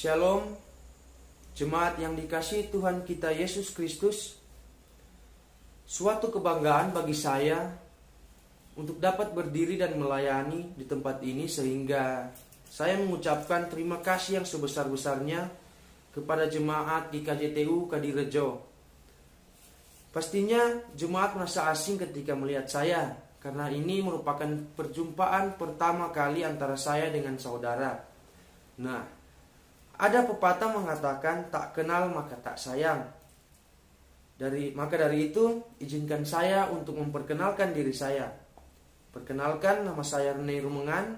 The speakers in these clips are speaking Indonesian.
Shalom, jemaat yang dikasihi Tuhan kita Yesus Kristus. Suatu kebanggaan bagi saya untuk dapat berdiri dan melayani di tempat ini, sehingga saya mengucapkan terima kasih yang sebesar-besarnya kepada jemaat di KJTU Kadirejo. Pastinya jemaat merasa asing ketika melihat saya, karena ini merupakan perjumpaan pertama kali antara saya dengan saudara. Nah, ada pepatah mengatakan tak kenal maka tak sayang. Maka dari itu, izinkan saya untuk memperkenalkan diri saya. Perkenalkan, nama saya Rene Rumengan.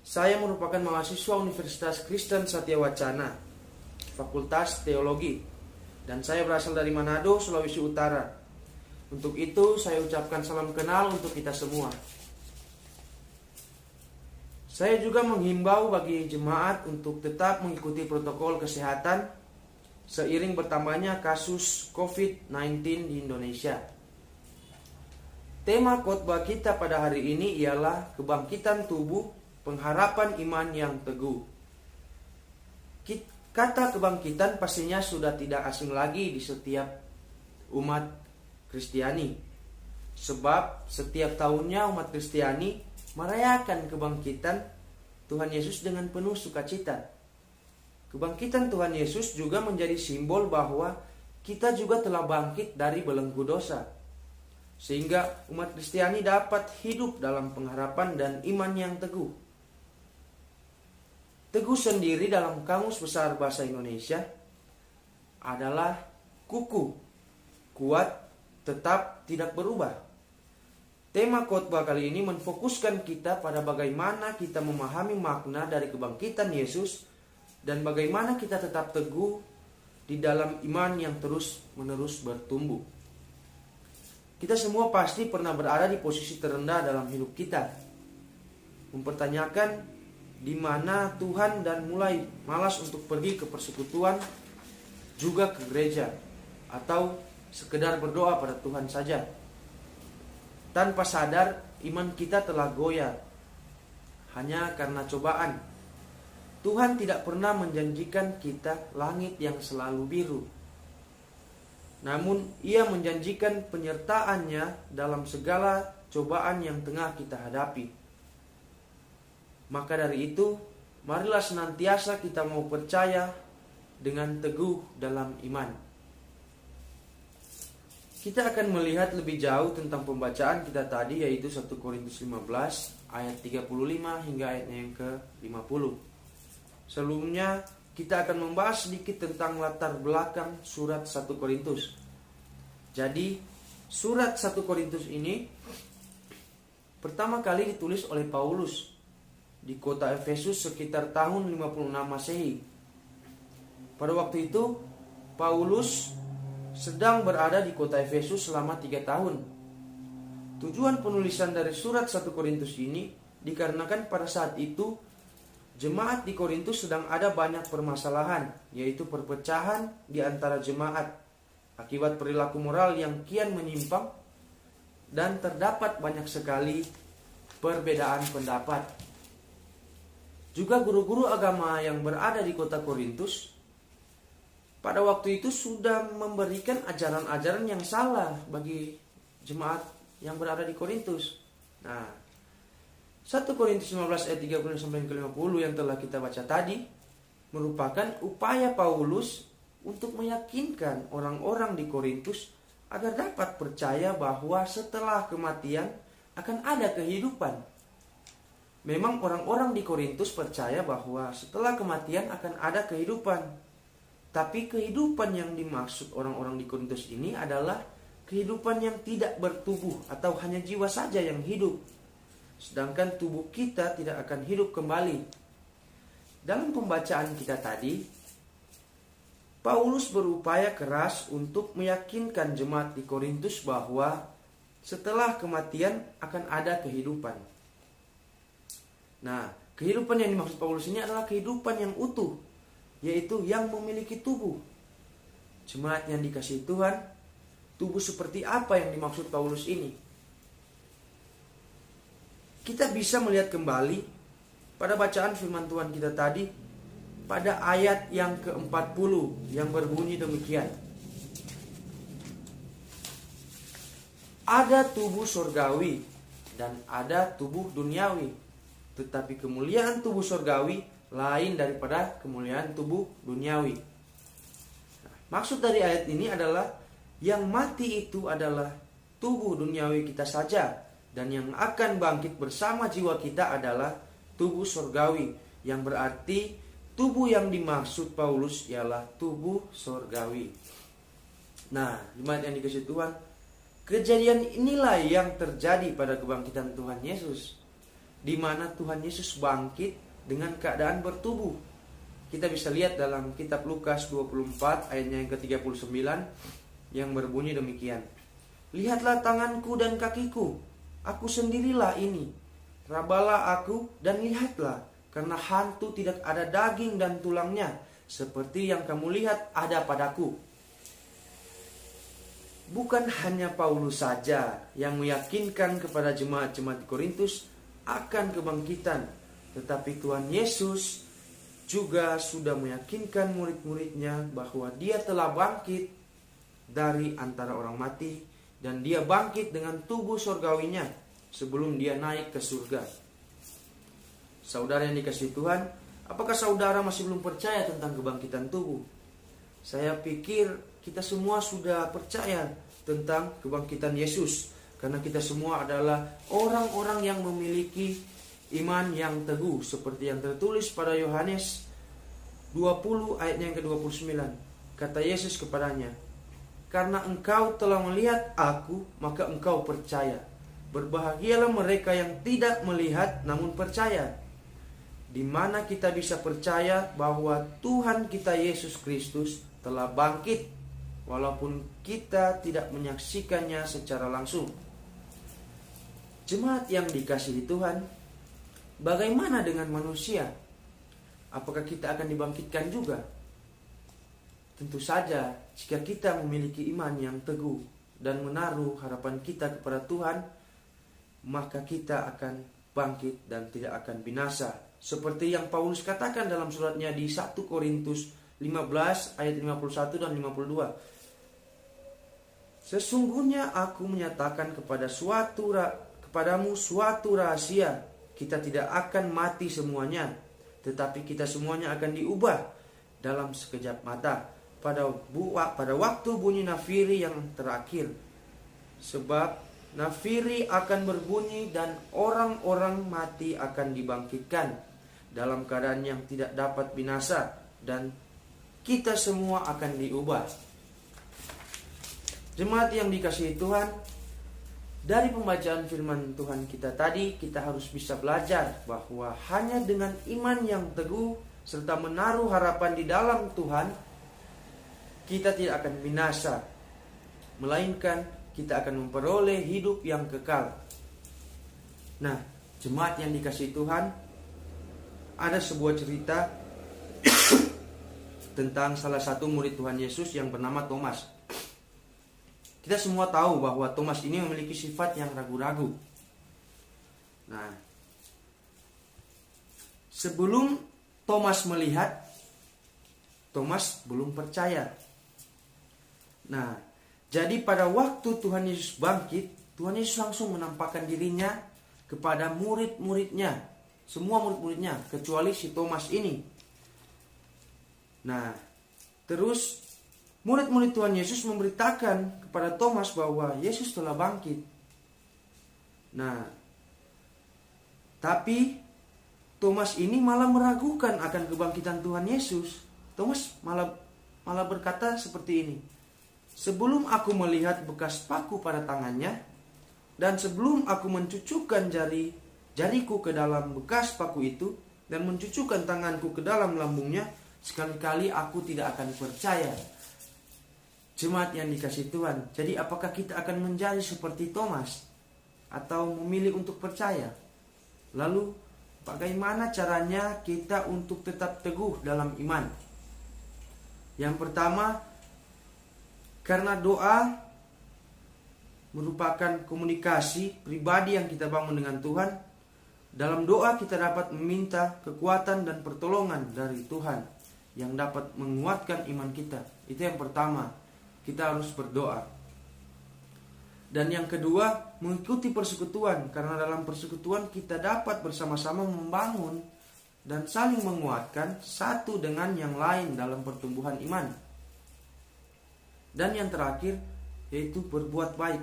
Saya merupakan mahasiswa Universitas Kristen Satya Wacana, Fakultas Teologi, dan saya berasal dari Manado, Sulawesi Utara. Untuk itu, saya ucapkan salam kenal untuk kita semua. Saya juga menghimbau bagi jemaat untuk tetap mengikuti protokol kesehatan seiring bertambahnya kasus COVID-19 di Indonesia. Tema khotbah kita pada hari ini ialah kebangkitan tubuh, pengharapan iman yang teguh. Kata kebangkitan pastinya sudah tidak asing lagi di setiap umat Kristiani, sebab setiap tahunnya umat Kristiani merayakan kebangkitan Tuhan Yesus dengan penuh sukacita. Kebangkitan Tuhan Yesus juga menjadi simbol bahwa kita juga telah bangkit dari belenggu dosa, sehingga umat Kristiani dapat hidup dalam pengharapan dan iman yang teguh. Teguh sendiri dalam Kamus Besar Bahasa Indonesia adalah kukuh, kuat, tetap tidak berubah. Tema khotbah kali ini memfokuskan kita pada bagaimana kita memahami makna dari kebangkitan Yesus dan bagaimana kita tetap teguh di dalam iman yang terus-menerus bertumbuh. Kita semua pasti pernah berada di posisi terendah dalam hidup kita, mempertanyakan di mana Tuhan dan mulai malas untuk pergi ke persekutuan, juga ke gereja, atau sekedar berdoa pada Tuhan saja. Tanpa sadar, iman kita telah goyah hanya karena cobaan. Tuhan tidak pernah menjanjikan kita langit yang selalu biru. Namun, Ia menjanjikan penyertaannya dalam segala cobaan yang tengah kita hadapi. Maka dari itu, marilah senantiasa kita mau percaya dengan teguh dalam iman. Kita akan melihat lebih jauh tentang pembacaan kita tadi, yaitu 1 Korintus 15 ayat 35 hingga ayatnya yang ke-50. Sebelumnya kita akan membahas sedikit tentang latar belakang surat 1 Korintus. Jadi surat 1 Korintus ini pertama kali ditulis oleh Paulus di kota Efesus sekitar tahun 56 Masehi. Pada waktu itu Paulus sedang berada di kota Efesus selama 3 tahun. Tujuan penulisan dari surat 1 Korintus ini dikarenakan pada saat itu jemaat di Korintus sedang ada banyak permasalahan, yaitu perpecahan di antara jemaat akibat perilaku moral yang kian menyimpang, dan terdapat banyak sekali perbedaan pendapat. Juga guru-guru agama yang berada di kota Korintus pada waktu itu sudah memberikan ajaran-ajaran yang salah bagi jemaat yang berada di Korintus. Nah, 1 Korintus 15 ayat 30 sampai 50 yang telah kita baca tadi merupakan upaya Paulus untuk meyakinkan orang-orang di Korintus agar dapat percaya bahwa setelah kematian akan ada kehidupan. Memang orang-orang di Korintus percaya bahwa setelah kematian akan ada kehidupan. Tapi kehidupan yang dimaksud orang-orang di Korintus ini adalah kehidupan yang tidak bertubuh atau hanya jiwa saja yang hidup. Sedangkan tubuh kita tidak akan hidup kembali. Dalam pembacaan kita tadi, Paulus berupaya keras untuk meyakinkan jemaat di Korintus bahwa setelah kematian akan ada kehidupan. Nah, kehidupan yang dimaksud Paulus ini adalah kehidupan yang utuh, yaitu yang memiliki tubuh. Jemaat yang dikasihi Tuhan, tubuh seperti apa yang dimaksud Paulus ini? Kita bisa melihat kembali pada bacaan firman Tuhan kita tadi pada ayat yang ke-40 yang berbunyi demikian. Ada tubuh surgawi dan ada tubuh duniawi, tetapi kemuliaan tubuh surgawi lain daripada kemuliaan tubuh duniawi. Maksud dari ayat ini adalah yang mati itu adalah tubuh duniawi kita saja, dan yang akan bangkit bersama jiwa kita adalah tubuh surgawi, yang berarti tubuh yang dimaksud Paulus ialah tubuh surgawi. Nah, jemaat yang dikasihi Tuhan, kejadian inilah yang terjadi pada kebangkitan Tuhan Yesus, di mana Tuhan Yesus bangkit dengan keadaan bertubuh. Kita bisa lihat dalam kitab Lukas 24 ayatnya yang ke-39 yang berbunyi demikian. Lihatlah tanganku dan kakiku, aku sendirilah ini. Rabalah aku dan lihatlah, karena hantu tidak ada daging dan tulangnya, seperti yang kamu lihat ada padaku. Bukan hanya Paulus saja yang meyakinkan kepada jemaat-jemaat di Korintus akan kebangkitan, tetapi Tuhan Yesus juga sudah meyakinkan murid-muridnya bahwa dia telah bangkit dari antara orang mati, dan dia bangkit dengan tubuh surgawinya sebelum dia naik ke surga. Saudara yang dikasihi Tuhan, apakah saudara masih belum percaya tentang kebangkitan tubuh? Saya pikir kita semua sudah percaya tentang kebangkitan Yesus, karena kita semua adalah orang-orang yang memiliki iman yang teguh, seperti yang tertulis pada Yohanes 20 ayatnya yang ke-29. Kata Yesus kepadanya, karena engkau telah melihat aku, maka engkau percaya. Berbahagialah mereka yang tidak melihat namun percaya. Di mana kita bisa percaya bahwa Tuhan kita Yesus Kristus telah bangkit, walaupun kita tidak menyaksikannya secara langsung. Jemaat yang dikasihi Tuhan, bagaimana dengan manusia? Apakah kita akan dibangkitkan juga? Tentu saja, jika kita memiliki iman yang teguh dan menaruh harapan kita kepada Tuhan, maka kita akan bangkit dan tidak akan binasa. Seperti yang Paulus katakan dalam suratnya di 1 Korintus 15 ayat 51 dan 52. Sesungguhnya aku menyatakan kepadamu suatu rahasia, kita tidak akan mati semuanya, tetapi kita semuanya akan diubah dalam sekejap mata, pada waktu bunyi nafiri yang terakhir. Sebab nafiri akan berbunyi dan orang-orang mati akan dibangkitkan dalam keadaan yang tidak dapat binasa, dan kita semua akan diubah. Jemaat yang dikasihi Tuhan, dari pembacaan firman Tuhan kita tadi, kita harus bisa belajar bahwa hanya dengan iman yang teguh serta menaruh harapan di dalam Tuhan, kita tidak akan binasa, melainkan kita akan memperoleh hidup yang kekal. Nah, jemaat yang dikasihi Tuhan, ada sebuah cerita tentang salah satu murid Tuhan Yesus yang bernama Thomas. Kita semua tahu bahwa Thomas ini memiliki sifat yang ragu-ragu. Nah, sebelum Thomas melihat, Thomas belum percaya. Nah, jadi pada waktu Tuhan Yesus bangkit, Tuhan Yesus langsung menampakkan dirinya kepada murid-muridnya, semua murid-muridnya, kecuali si Thomas ini. Nah, terus murid-murid Tuhan Yesus memberitakan kepada Thomas bahwa Yesus telah bangkit. Nah, tapi Thomas ini malah meragukan akan kebangkitan Tuhan Yesus. Thomas malah berkata seperti ini, sebelum aku melihat bekas paku pada tangannya, dan sebelum aku mencucukkan jariku ke dalam bekas paku itu, dan mencucukkan tanganku ke dalam lambungnya, sekali-kali aku tidak akan percaya. Jemaat yang dikasihi Tuhan, jadi apakah kita akan menjadi seperti Thomas atau memilih untuk percaya? Lalu bagaimana caranya kita untuk tetap teguh dalam iman? Yang pertama, karena doa merupakan komunikasi pribadi yang kita bangun dengan Tuhan. Dalam doa kita dapat meminta kekuatan dan pertolongan dari Tuhan. yang dapat menguatkan iman kita. Itu yang pertama, kita harus berdoa. Dan yang kedua, mengikuti persekutuan, karena dalam persekutuan kita dapat bersama-sama membangun dan saling menguatkan satu dengan yang lain dalam pertumbuhan iman. Dan yang terakhir, yaitu berbuat baik.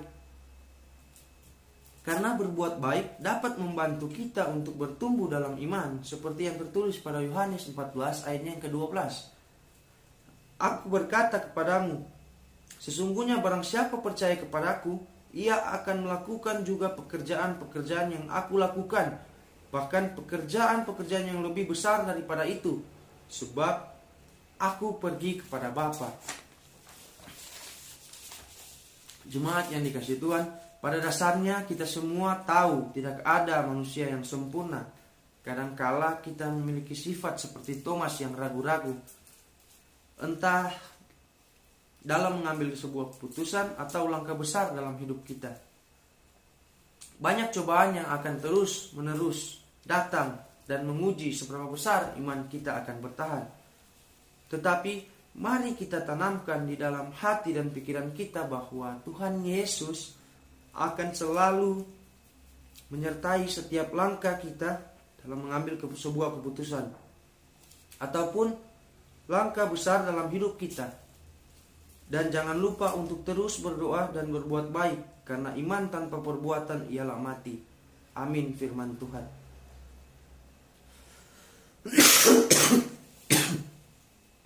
Karena berbuat baik dapat membantu kita untuk bertumbuh dalam iman, seperti yang tertulis pada Yohanes 14 ayatnya yang ke-12. Aku berkata kepadamu, sesungguhnya barang siapa percaya kepadaku, ia akan melakukan juga pekerjaan-pekerjaan yang aku lakukan, bahkan pekerjaan-pekerjaan yang lebih besar daripada itu, sebab aku pergi kepada Bapa. Jemaat yang dikasihi Tuhan, pada dasarnya kita semua tahu tidak ada manusia yang sempurna. Kadangkala kita memiliki sifat seperti Thomas yang ragu-ragu, entah dalam mengambil sebuah keputusan atau langkah besar dalam hidup kita. Banyak cobaan yang akan terus menerus datang dan menguji seberapa besar iman kita akan bertahan. Tetapi mari kita tanamkan di dalam hati dan pikiran kita bahwa Tuhan Yesus akan selalu menyertai setiap langkah kita dalam mengambil sebuah keputusan ataupun langkah besar dalam hidup kita. Dan jangan lupa untuk terus berdoa dan berbuat baik, karena iman tanpa perbuatan ialah mati. Amin firman Tuhan.